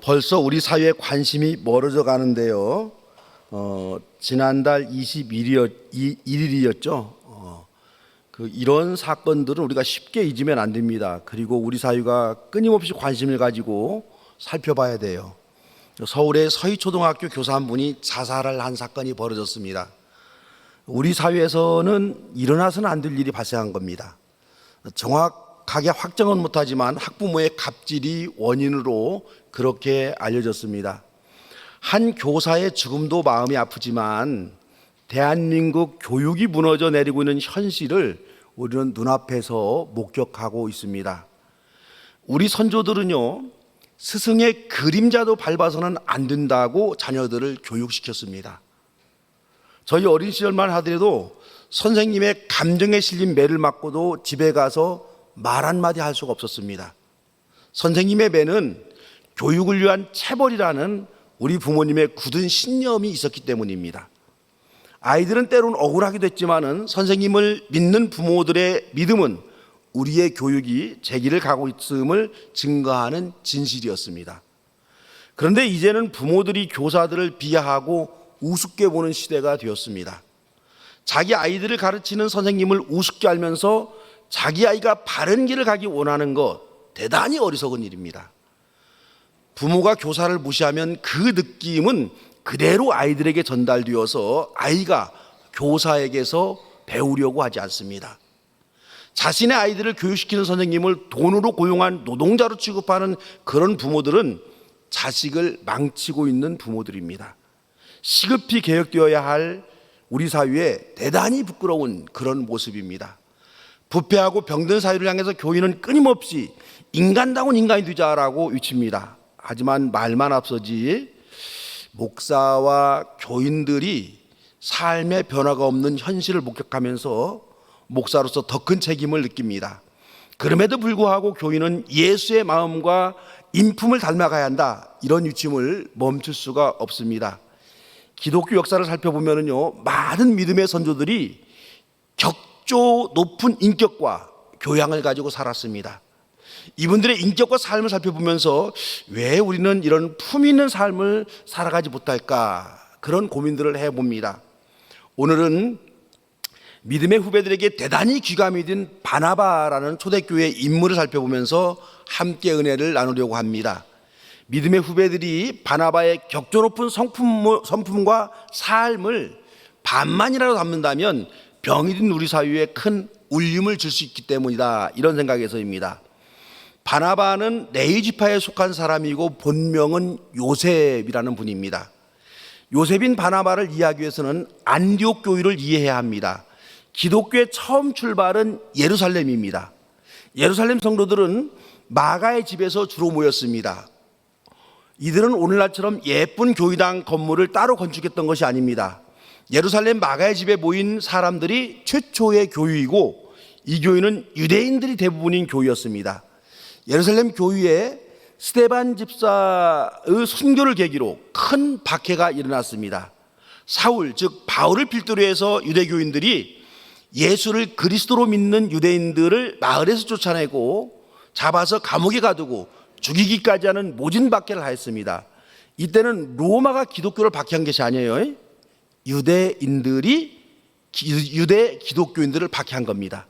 벌써 우리 사회에 관심이 멀어져 가는데요. 지난달 21일이었죠. 이런 사건들은 우리가 쉽게 잊으면 안 됩니다. 그리고 우리 사회가 끊임없이 관심을 가지고 살펴봐야 돼요. 서울의 서희초등학교 교사 한 분이 자살을 한 사건이 벌어졌습니다. 우리 사회에서는 일어나서는 안 될 일이 발생한 겁니다. 정확하게 확정은 못하지만 학부모의 갑질이 원인으로 그렇게 알려졌습니다. 한 교사의 죽음도 마음이 아프지만 대한민국 교육이 무너져 내리고 있는 현실을 우리는 눈앞에서 목격하고 있습니다. 우리 선조들은요, 스승의 그림자도 밟아서는 안 된다고 자녀들을 교육시켰습니다. 저희 어린 시절만 하더라도 선생님의 감정에 실린 매를 맞고도 집에 가서 말 한마디 할 수가 없었습니다. 선생님의 매는 교육을 위한 체벌이라는 우리 부모님의 굳은 신념이 있었기 때문입니다. 아이들은 때로는 억울하기도 했지만은 선생님을 믿는 부모들의 믿음은 우리의 교육이 제기를 가고 있음을 증거하는 진실이었습니다. 그런데 이제는 부모들이 교사들을 비하하고 우습게 보는 시대가 되었습니다. 자기 아이들을 가르치는 선생님을 우습게 알면서 자기 아이가 바른 길을 가기 원하는 것, 대단히 어리석은 일입니다. 부모가 교사를 무시하면 그 느낌은 그대로 아이들에게 전달되어서 아이가 교사에게서 배우려고 하지 않습니다. 자신의 아이들을 교육시키는 선생님을 돈으로 고용한 노동자로 취급하는 그런 부모들은 자식을 망치고 있는 부모들입니다. 시급히 개혁되어야 할 우리 사회에 대단히 부끄러운 그런 모습입니다. 부패하고 병든 사회를 향해서 교인은 끊임없이 인간다운 인간이 되자라고 외칩니다. 하지만 말만 앞서지 목사와 교인들이 삶의 변화가 없는 현실을 목격하면서 목사로서 더 큰 책임을 느낍니다. 그럼에도 불구하고 교인은 예수의 마음과 인품을 닮아가야 한다, 이런 위침을 멈출 수가 없습니다. 기독교 역사를 살펴보면요, 많은 믿음의 선조들이 격조 높은 인격과 교양을 가지고 살았습니다. 이분들의 인격과 삶을 살펴보면서 왜 우리는 이런 품 있는 삶을 살아가지 못할까, 그런 고민들을 해봅니다. 오늘은 믿음의 후배들에게 대단히 귀감이 된 바나바라는 초대교회 인물을 살펴보면서 함께 은혜를 나누려고 합니다. 믿음의 후배들이 바나바의 격조 높은 성품과 삶을 반만이라도 담는다면 병이 든 우리 사회에 큰 울림을 줄 수 있기 때문이다, 이런 생각에서입니다. 바나바는 레위 지파에 속한 사람이고 본명은 요셉이라는 분입니다. 요셉인 바나바를 이해하기 위해서는 안디옥 교회를 이해해야 합니다. 기독교의 처음 출발은 예루살렘입니다. 예루살렘 성도들은 마가의 집에서 주로 모였습니다. 이들은 오늘날처럼 예쁜 교회당 건물을 따로 건축했던 것이 아닙니다. 예루살렘 마가의 집에 모인 사람들이 최초의 교회이고 이 교회는 유대인들이 대부분인 교회였습니다. 예루살렘 교회에 스데반 집사의 순교를 계기로 큰 박해가 일어났습니다. 사울, 즉 바울을 필두로 해서 유대교인들이 예수를 그리스도로 믿는 유대인들을 마을에서 쫓아내고 잡아서 감옥에 가두고 죽이기까지 하는 모진 박해를 하였습니다. 이때는 로마가 기독교를 박해한 것이 아니에요. 유대인들이 유대 기독교인들을 박해한 겁니다.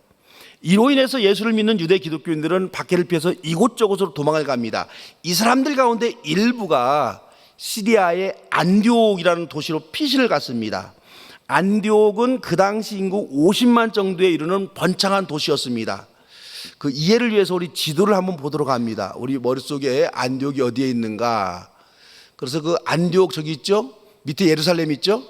이로 인해서 예수를 믿는 유대 기독교인들은 박해를 피해서 이곳저곳으로 도망을 갑니다. 이 사람들 가운데 일부가 시리아의 안디옥이라는 도시로 피신을 갔습니다. 안디옥은 그 당시 인구 50만 정도에 이르는 번창한 도시였습니다. 그 이해를 위해서 우리 지도를 한번 보도록 합니다. 우리 머릿속에 안디옥이 어디에 있는가. 그래서 그 안디옥 저기 있죠? 밑에 예루살렘 있죠?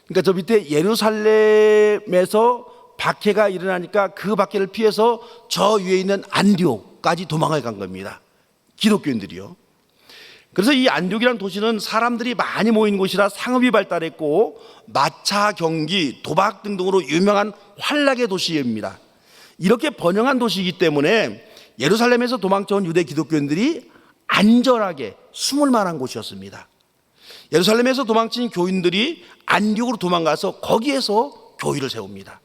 그러니까 저 밑에 예루살렘에서 박해가 일어나니까 그 박해를 피해서 저 위에 있는 안디옥까지 도망을 간 겁니다. 기독교인들이요. 그래서 이 안디옥이라는 도시는 사람들이 많이 모인 곳이라 상업이 발달했고 마차 경기, 도박 등등으로 유명한 환락의 도시입니다. 이렇게 번영한 도시이기 때문에 예루살렘에서 도망쳐온 유대 기독교인들이 안전하게 숨을 만한 곳이었습니다. 예루살렘에서 도망친 교인들이 안디옥으로 도망가서 거기에서 교회를 세웁니다.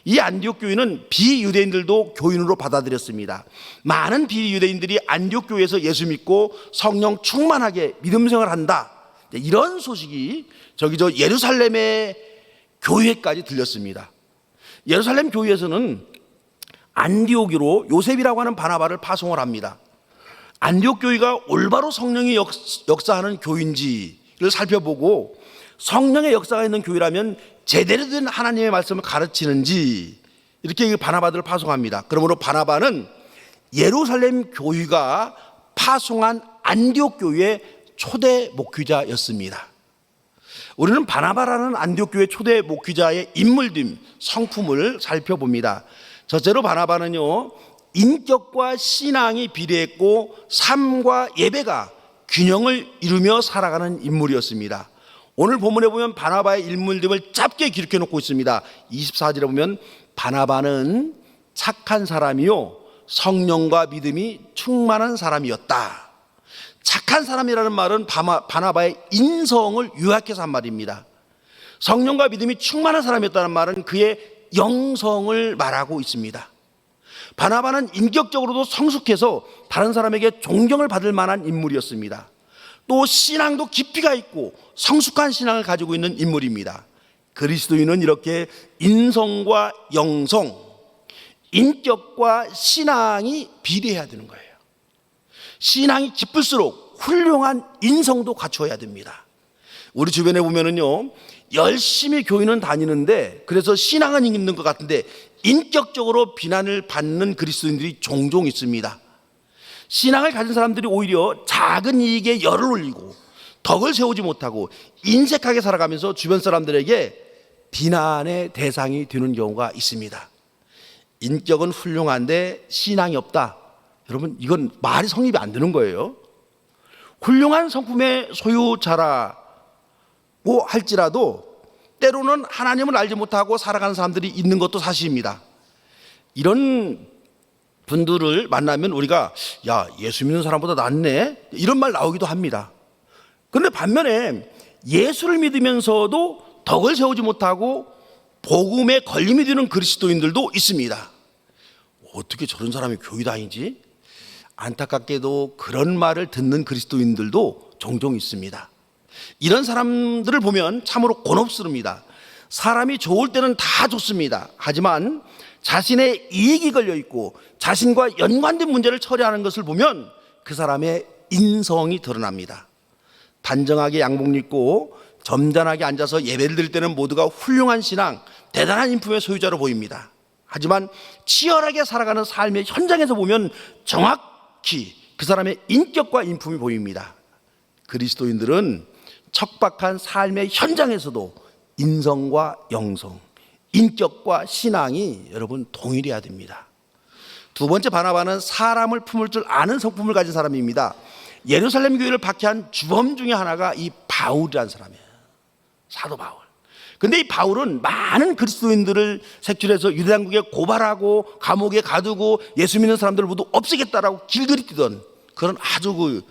이 안디옥 교회는 비유대인들도 교인으로 받아들였습니다. 많은 비유대인들이 안디옥 교회에서 예수 믿고 성령 충만하게 믿음 생활을 한다, 이런 소식이 예루살렘의 교회까지 들렸습니다. 예루살렘 교회에서는 안디옥으로 요셉이라고 하는 바나바를 파송을 합니다. 안디옥 교회가 올바로 성령이 역사하는 교회인지를 살펴보고 성령의 역사가 있는 교회라면 제대로 된 하나님의 말씀을 가르치는지 이렇게 바나바들을 파송합니다. 그러므로 바나바는 예루살렘 교회가 파송한 안디옥 교회의 초대 목회자였습니다. 우리는 바나바라는 안디옥 교회 초대 목회자의 인물됨, 성품을 살펴봅니다. 첫째로 바나바는요, 인격과 신앙이 비례했고 삶과 예배가 균형을 이루며 살아가는 인물이었습니다. 오늘 본문에 보면 바나바의 인물됨을 짧게 기록해 놓고 있습니다. 24절에 보면 바나바는 착한 사람이요 성령과 믿음이 충만한 사람이었다. 착한 사람이라는 말은 바나바의 인성을 요약해서 한 말입니다. 성령과 믿음이 충만한 사람이었다는 말은 그의 영성을 말하고 있습니다. 바나바는 인격적으로도 성숙해서 다른 사람에게 존경을 받을 만한 인물이었습니다. 또 신앙도 깊이가 있고 성숙한 신앙을 가지고 있는 인물입니다. 그리스도인은 이렇게 인성과 영성, 인격과 신앙이 비례해야 되는 거예요. 신앙이 깊을수록 훌륭한 인성도 갖추어야 됩니다. 우리 주변에 보면은요, 열심히 교회는 다니는데 그래서 신앙은 있는 것 같은데 인격적으로 비난을 받는 그리스도인들이 종종 있습니다. 신앙을 가진 사람들이 오히려 작은 이익에 열을 올리고 덕을 세우지 못하고 인색하게 살아가면서 주변 사람들에게 비난의 대상이 되는 경우가 있습니다. 인격은 훌륭한데 신앙이 없다. 여러분, 이건 말이 성립이 안 되는 거예요. 훌륭한 성품의 소유자라고 할지라도 때로는 하나님을 알지 못하고 살아가는 사람들이 있는 것도 사실입니다. 이런 분들을 만나면 우리가 야, 예수 믿는 사람보다 낫네, 이런 말 나오기도 합니다. 그런데 반면에 예수를 믿으면서도 덕을 세우지 못하고 복음에 걸림이 되는 그리스도인들도 있습니다. 어떻게 저런 사람이 교회 다니지? 안타깝게도 그런 말을 듣는 그리스도인들도 종종 있습니다. 이런 사람들을 보면 참으로 곤혹스럽습니다. 사람이 좋을 때는 다 좋습니다. 하지만 자신의 이익이 걸려 있고 자신과 연관된 문제를 처리하는 것을 보면 그 사람의 인성이 드러납니다. 단정하게 양복 입고 점잖하게 앉아서 예배를 드릴 때는 모두가 훌륭한 신앙, 대단한 인품의 소유자로 보입니다. 하지만 치열하게 살아가는 삶의 현장에서 보면 정확히 그 사람의 인격과 인품이 보입니다. 그리스도인들은 척박한 삶의 현장에서도 인성과 영성, 인격과 신앙이 여러분 동일해야 됩니다. 두 번째, 바나바는 사람을 품을 줄 아는 성품을 가진 사람입니다. 예루살렘 교회를 박해한 주범 중에 하나가 이 바울이라는 사람이에요. 사도 바울. 근데 이 바울은 많은 그리스도인들을 색출해서 유대당국에 고발하고 감옥에 가두고 예수 믿는 사람들을 모두 없애겠다라고 길들이 뛰던 그런 아주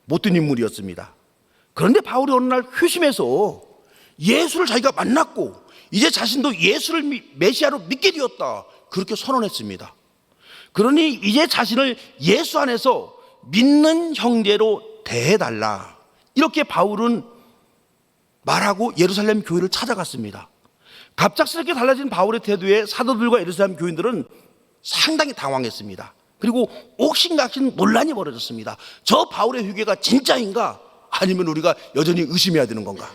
못된 인물이었습니다. 그런데 바울이 어느 날 회심해서 예수를 자기가 만났고 이제 자신도 예수를 메시아로 믿게 되었다, 그렇게 선언했습니다. 그러니 이제 자신을 예수 안에서 믿는 형제로 대해달라, 이렇게 바울은 말하고 예루살렘 교회를 찾아갔습니다. 갑작스럽게 달라진 바울의 태도에 사도들과 예루살렘 교인들은 상당히 당황했습니다. 그리고 옥신각신 논란이 벌어졌습니다. 저 바울의 회개가 진짜인가, 아니면 우리가 여전히 의심해야 되는 건가?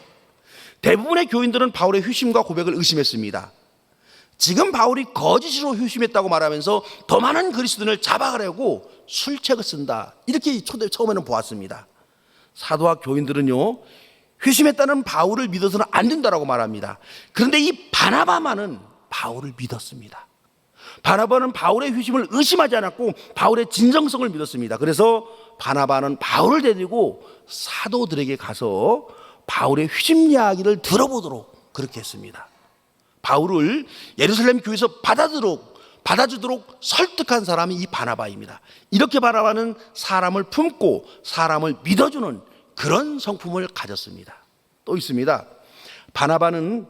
대부분의 교인들은 바울의 회심과 고백을 의심했습니다. 지금 바울이 거짓으로 회심했다고 말하면서 더 많은 그리스도인을 잡아가려고 술책을 쓴다, 이렇게 처음에는 보았습니다. 사도와 교인들은요, 회심했다는 바울을 믿어서는 안 된다라고 말합니다. 그런데 이 바나바만은 바울을 믿었습니다. 바나바는 바울의 회심을 의심하지 않았고 바울의 진정성을 믿었습니다. 그래서 바나바는 바울을 데리고 사도들에게 가서 바울의 회심 이야기를 들어보도록 그렇게 했습니다. 바울을 예루살렘 교회에서 받아주도록 설득한 사람이 이 바나바입니다. 이렇게 바나바는 사람을 품고 사람을 믿어주는 그런 성품을 가졌습니다. 또 있습니다. 바나바는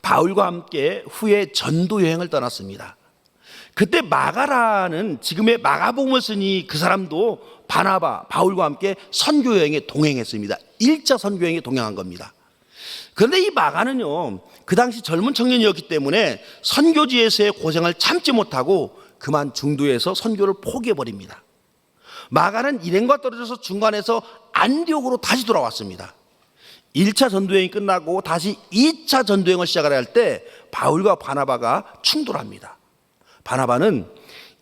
바울과 함께 후에 전도 여행을 떠났습니다. 그때 마가라는 지금의 마가복음을 쓰니 그 사람도 바나바, 바울과 함께 선교 여행에 동행했습니다. 1차 선교 여행에 동행한 겁니다. 그런데 이 마가는요, 그 당시 젊은 청년이었기 때문에 선교지에서의 고생을 참지 못하고 그만 중도에서 선교를 포기해버립니다. 마가는 일행과 떨어져서 중간에서 안디옥으로 다시 돌아왔습니다. 1차 전도여행이 끝나고 다시 2차 전도여행을 시작을 할 때 바울과 바나바가 충돌합니다. 바나바는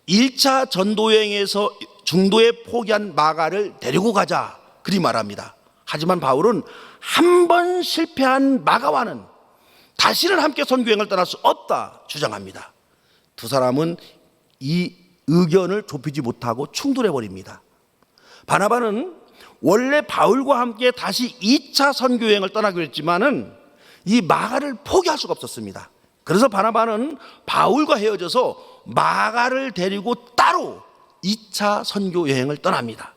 1차 전도여행에서 중도에 포기한 마가를 데리고 가자 그리 말합니다. 하지만 바울은 한 번 실패한 마가와는 다시는 함께 선교여행을 떠날 수 없다 주장합니다. 두 사람은 이 의견을 좁히지 못하고 충돌해버립니다. 바나바는 원래 바울과 함께 다시 2차 선교여행을 떠나기로 했지만은 이 마가를 포기할 수가 없었습니다. 그래서 바나바는 바울과 헤어져서 마가를 데리고 따로 2차 선교여행을 떠납니다.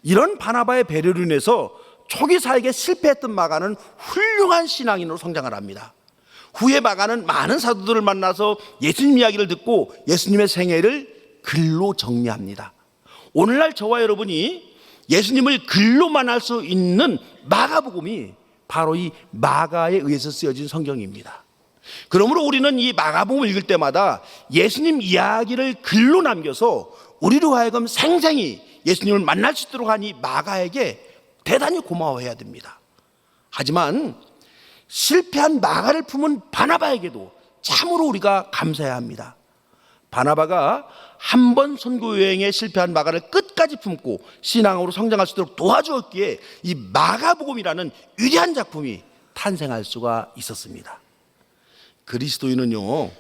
이런 바나바의 배려로 인해서 초기 사역에 실패했던 마가는 훌륭한 신앙인으로 성장을 합니다. 후에 마가는 많은 사도들을 만나서 예수님 이야기를 듣고 예수님의 생애를 글로 정리합니다. 오늘날 저와 여러분이 예수님을 글로 만날 수 있는 마가복음이 바로 이 마가에 의해서 쓰여진 성경입니다. 그러므로 우리는 이 마가복음을 읽을 때마다 예수님 이야기를 글로 남겨서 우리로 하여금 생생히 예수님을 만날 수 있도록 한 이 마가에게 대단히 고마워해야 됩니다. 하지만 실패한 마가를 품은 바나바에게도 참으로 우리가 감사해야 합니다. 바나바가 한 번 선교여행에 실패한 마가를 끝까지 품고 신앙으로 성장할 수 있도록 도와주었기에 이 마가복음이라는 위대한 작품이 탄생할 수가 있었습니다. 그리스도인은요,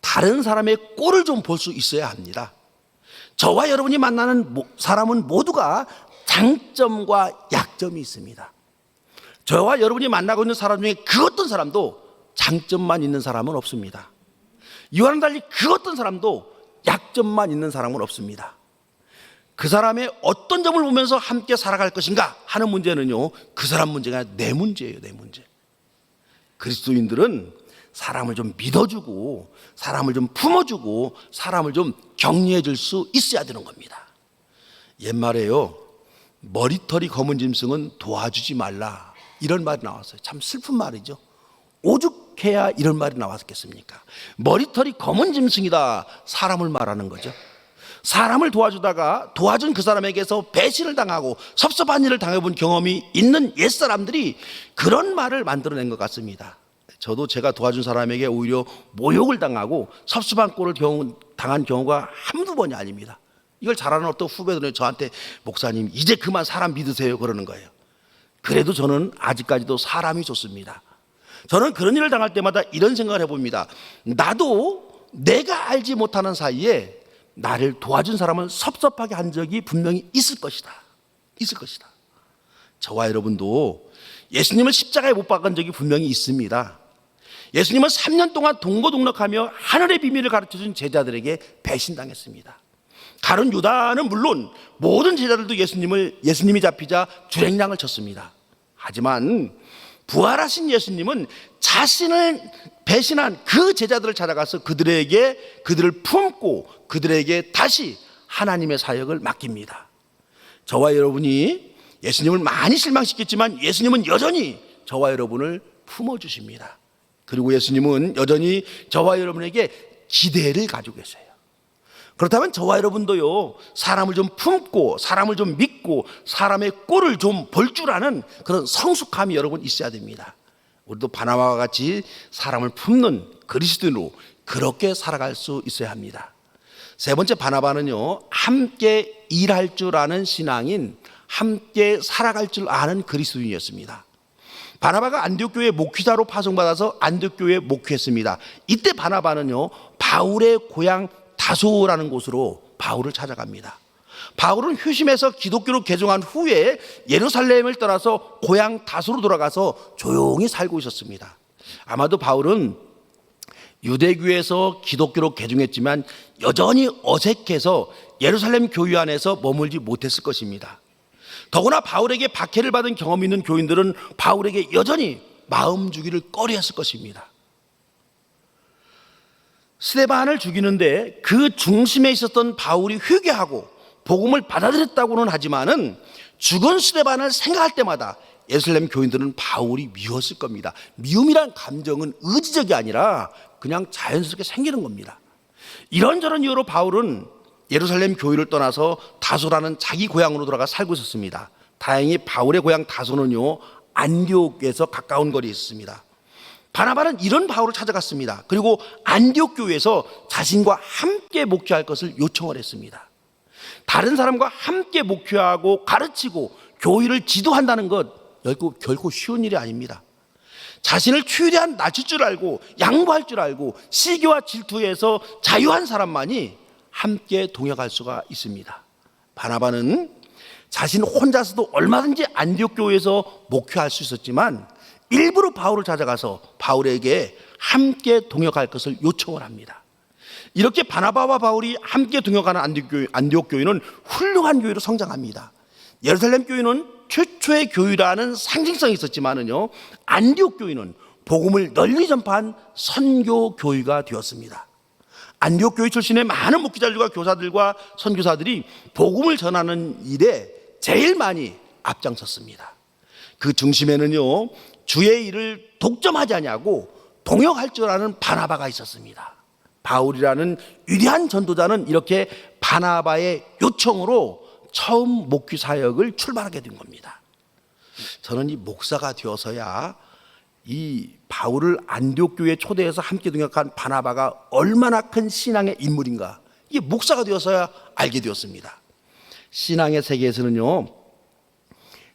다른 사람의 꼴을 좀 볼 수 있어야 합니다. 저와 여러분이 만나는 사람은 모두가 장점과 약점이 있습니다. 저와 여러분이 만나고 있는 사람 중에 그 어떤 사람도 장점만 있는 사람은 없습니다. 이와는 달리 그 어떤 사람도 약점만 있는 사람은 없습니다. 그 사람의 어떤 점을 보면서 함께 살아갈 것인가 하는 문제는요, 그 사람 문제가 아니라 내 문제예요, 내 문제. 그리스도인들은 사람을 좀 믿어주고 사람을 좀 품어주고 사람을 좀 격려해 줄 수 있어야 되는 겁니다. 옛말에요, 머리털이 검은 짐승은 도와주지 말라 이런 말이 나왔어요. 참 슬픈 말이죠. 오죽해야 이런 말이 나왔겠습니까? 머리털이 검은 짐승이다, 사람을 말하는 거죠. 사람을 도와주다가 도와준 그 사람에게서 배신을 당하고 섭섭한 일을 당해본 경험이 있는 옛사람들이 그런 말을 만들어낸 것 같습니다. 저도 제가 도와준 사람에게 오히려 모욕을 당하고 섭섭한 꼴을 당한 경우가 한두 번이 아닙니다. 이걸 잘하는 어떤 후배들은 저한테 목사님 이제 그만 사람 믿으세요 그러는 거예요. 그래도 저는 아직까지도 사람이 좋습니다. 저는 그런 일을 당할 때마다 이런 생각을 해봅니다. 나도 내가 알지 못하는 사이에 나를 도와준 사람을 섭섭하게 한 적이 분명히 있을 것이다. 있을 것이다. 저와 여러분도 예수님을 십자가에 못 박은 적이 분명히 있습니다. 예수님은 3년 동안 동고동락하며 하늘의 비밀을 가르쳐준 제자들에게 배신당했습니다. 가룟 유다는 물론 모든 제자들도 예수님이 잡히자 주랭랑을 쳤습니다. 하지만 부활하신 예수님은 자신을 배신한 그 제자들을 찾아가서 그들을 품고 그들에게 다시 하나님의 사역을 맡깁니다. 저와 여러분이 예수님을 많이 실망시켰지만 예수님은 여전히 저와 여러분을 품어주십니다. 그리고 예수님은 여전히 저와 여러분에게 기대를 가지고 계세요. 그렇다면 저와 여러분도요, 사람을 좀 품고 사람을 좀 믿고 사람의 꼴을 좀 볼 줄 아는 그런 성숙함이 여러분 있어야 됩니다. 우리도 바나바와 같이 사람을 품는 그리스도인으로 그렇게 살아갈 수 있어야 합니다. 세 번째, 바나바는요, 함께 일할 줄 아는 신앙인, 함께 살아갈 줄 아는 그리스도인이었습니다. 바나바가 안디옥 교회 목회자로 파송받아서 안디옥 교회에 목회했습니다. 이때 바나바는요, 바울의 고향 다소라는 곳으로 바울을 찾아갑니다. 바울은 휴심에서 기독교로 개종한 후에 예루살렘을 떠나서 고향 다소로 돌아가서 조용히 살고 있었습니다. 아마도 바울은 유대교에서 기독교로 개종했지만 여전히 어색해서 예루살렘 교회 안에서 머물지 못했을 것입니다. 더구나 바울에게 박해를 받은 경험이 있는 교인들은 바울에게 여전히 마음 주기를 꺼려했을 것입니다. 스데반을 죽이는데 그 중심에 있었던 바울이 회개하고 복음을 받아들였다고는 하지만은 죽은 스데반을 생각할 때마다 예루살렘 교인들은 바울이 미웠을 겁니다. 미움이란 감정은 의지적이 아니라 그냥 자연스럽게 생기는 겁니다. 이런저런 이유로 바울은 예루살렘 교회를 떠나서 다소라는 자기 고향으로 돌아가 살고 있었습니다. 다행히 바울의 고향 다소는요, 안디옥에서 가까운 거리에 있습니다. 바나바는 이런 바울을 찾아갔습니다. 그리고 안디옥 교회에서 자신과 함께 목회할 것을 요청을 했습니다. 다른 사람과 함께 목회하고 가르치고 교회를 지도한다는 것 결코 쉬운 일이 아닙니다. 자신을 최대한 낮출 줄 알고 양보할 줄 알고 시기와 질투에서 자유한 사람만이 함께 동역할 수가 있습니다. 바나바는 자신 혼자서도 얼마든지 안디옥 교회에서 목회할 수 있었지만 일부러 바울을 찾아가서 바울에게 함께 동역할 것을 요청을 합니다. 이렇게 바나바와 바울이 함께 동역하는 안디옥 교회는 훌륭한 교회로 성장합니다. 예루살렘 교회는 최초의 교회라는 상징성이 있었지만은요, 안디옥 교회는 복음을 널리 전파한 선교 교회가 되었습니다. 안디옥 교회 출신의 많은 목회자들과 교사들과 선교사들이 복음을 전하는 일에 제일 많이 앞장섰습니다. 그 중심에는요, 주의 일을 독점하지 아니하고 동역할 줄 아는 바나바가 있었습니다. 바울이라는 위대한 전도자는 이렇게 바나바의 요청으로 처음 목회 사역을 출발하게 된 겁니다. 저는 이 목사가 되어서야 이 바울을 안디옥 교회에 초대해서 함께 동역한 바나바가 얼마나 큰 신앙의 인물인가, 이게 목사가 되어서야 알게 되었습니다. 신앙의 세계에서는요,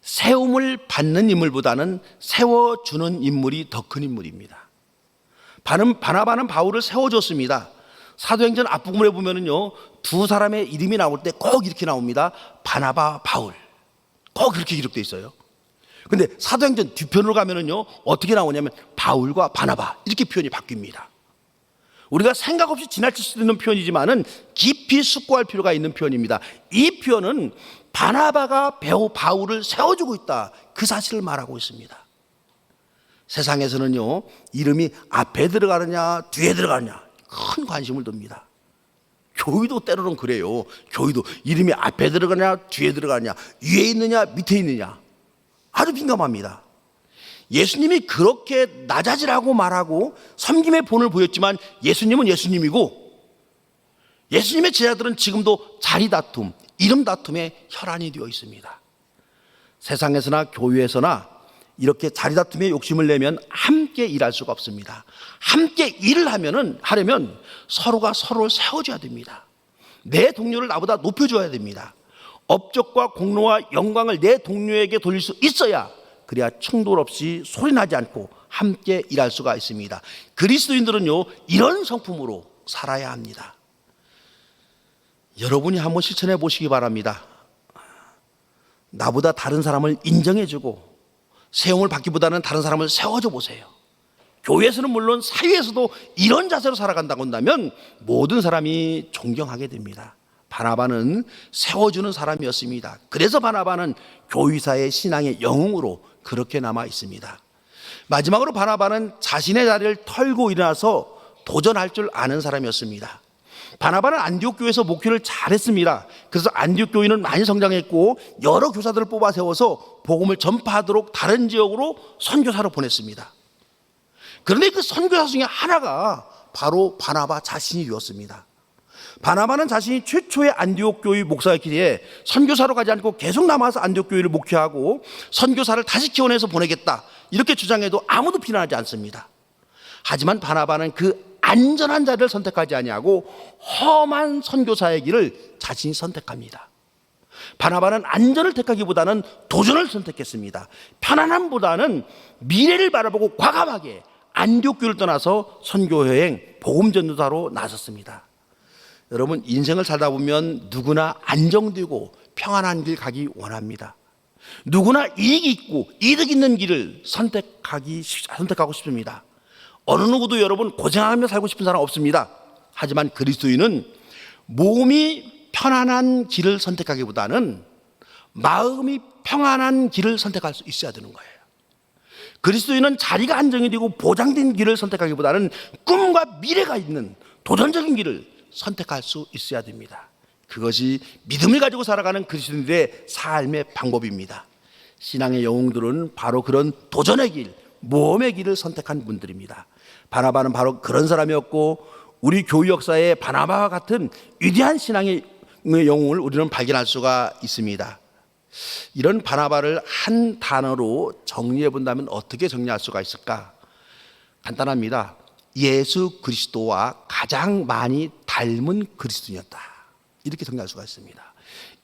세움을 받는 인물보다는 세워주는 인물이 더 큰 인물입니다. 바나바는 바울을 세워줬습니다. 사도행전 앞부분에 보면은요, 두 사람의 이름이 나올 때 꼭 이렇게 나옵니다. 바나바, 바울. 꼭 그렇게 기록되어 있어요. 근데 사도행전 뒤편으로 가면은요, 어떻게 나오냐면 바울과 바나바 이렇게 표현이 바뀝니다. 우리가 생각 없이 지나칠 수 있는 표현이지만은 깊이 숙고할 필요가 있는 표현입니다. 이 표현은 바나바가 바울을 세워주고 있다, 그 사실을 말하고 있습니다. 세상에서는요, 이름이 앞에 들어가느냐 뒤에 들어가느냐 큰 관심을 둡니다. 교회도 때로는 그래요. 교회도 이름이 앞에 들어가냐 뒤에 들어가냐, 위에 있느냐 밑에 있느냐 아주 민감합니다. 예수님이 그렇게 나자지라고 말하고 섬김의 본을 보였지만 예수님은 예수님이고, 예수님의 제자들은 지금도 자리 다툼, 이름 다툼에 혈안이 되어 있습니다. 세상에서나 교회에서나 이렇게 자리 다툼에 욕심을 내면 함께 일할 수가 없습니다. 함께 일을 하려면 서로가 서로를 세워줘야 됩니다. 내 동료를 나보다 높여줘야 됩니다. 업적과 공로와 영광을 내 동료에게 돌릴 수 있어야, 그래야 충돌 없이 소리나지 않고 함께 일할 수가 있습니다. 그리스도인들은요, 이런 성품으로 살아야 합니다. 여러분이 한번 실천해 보시기 바랍니다. 나보다 다른 사람을 인정해주고 세움을 받기보다는 다른 사람을 세워줘 보세요. 교회에서는 물론 사회에서도 이런 자세로 살아간다고 한다면 모든 사람이 존경하게 됩니다. 바나바는 세워주는 사람이었습니다. 그래서 바나바는 교회사의 신앙의 영웅으로 그렇게 남아 있습니다. 마지막으로 바나바는 자신의 자리를 털고 일어나서 도전할 줄 아는 사람이었습니다. 바나바는 안디옥 교회에서 목회를 잘했습니다. 그래서 안디옥 교회는 많이 성장했고 여러 교사들을 뽑아 세워서 복음을 전파하도록 다른 지역으로 선교사로 보냈습니다. 그런데 그 선교사 중에 하나가 바로 바나바 자신이 되었습니다. 바나바는 자신이 최초의 안디옥 교회 목사였기에 선교사로 가지 않고 계속 남아서 안디옥 교회를 목회하고 선교사를 다시 키워내서 보내겠다, 이렇게 주장해도 아무도 비난하지 않습니다. 하지만 바나바는 그 안전한 자리를 선택하지 아니하고 험한 선교사의 길을 자신이 선택합니다. 바나바는 안전을 택하기보다는 도전을 선택했습니다. 편안함보다는 미래를 바라보고 과감하게 안디옥 교회를 떠나서 선교여행 복음 전도사로 나섰습니다. 여러분, 인생을 살다 보면 누구나 안정되고 평안한 길 가기 원합니다. 누구나 이익이 있고 이득 있는 길을 선택하고 싶습니다. 어느 누구도 여러분 고생하며 살고 싶은 사람 없습니다. 하지만 그리스도인은 몸이 편안한 길을 선택하기보다는 마음이 평안한 길을 선택할 수 있어야 되는 거예요. 그리스도인은 자리가 안정이 되고 보장된 길을 선택하기보다는 꿈과 미래가 있는 도전적인 길을 선택할 수 있어야 됩니다. 그것이 믿음을 가지고 살아가는 그리스도인들의 삶의 방법입니다. 신앙의 영웅들은 바로 그런 도전의 길, 모험의 길을 선택한 분들입니다. 바나바는 바로 그런 사람이었고, 우리 교회 역사에 바나바와 같은 위대한 신앙의 영웅을 우리는 발견할 수가 있습니다. 이런 바나바를 한 단어로 정리해 본다면 어떻게 정리할 수가 있을까? 간단합니다. 예수 그리스도와 가장 많이 닮은 그리스도인이었다, 이렇게 정리할 수가 있습니다.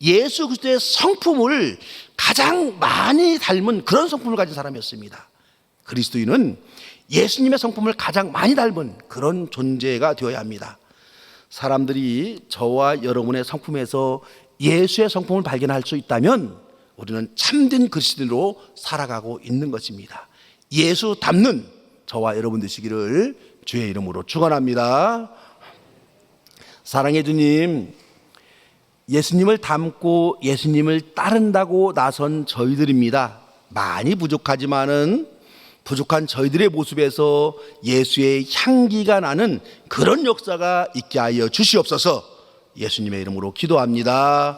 예수 그리스도의 성품을 가장 많이 닮은 그런 성품을 가진 사람이었습니다. 그리스도인은 예수님의 성품을 가장 많이 닮은 그런 존재가 되어야 합니다. 사람들이 저와 여러분의 성품에서 예수의 성품을 발견할 수 있다면 우리는 참된 그리스도인으로 살아가고 있는 것입니다. 예수 닮는 저와 여러분 되시기를 주의 이름으로 축원합니다. 사랑해 주님, 예수님을 닮고 예수님을 따른다고 나선 저희들입니다. 많이 부족하지만은 부족한 저희들의 모습에서 예수의 향기가 나는 그런 역사가 있게 하여 주시옵소서. 예수님의 이름으로 기도합니다.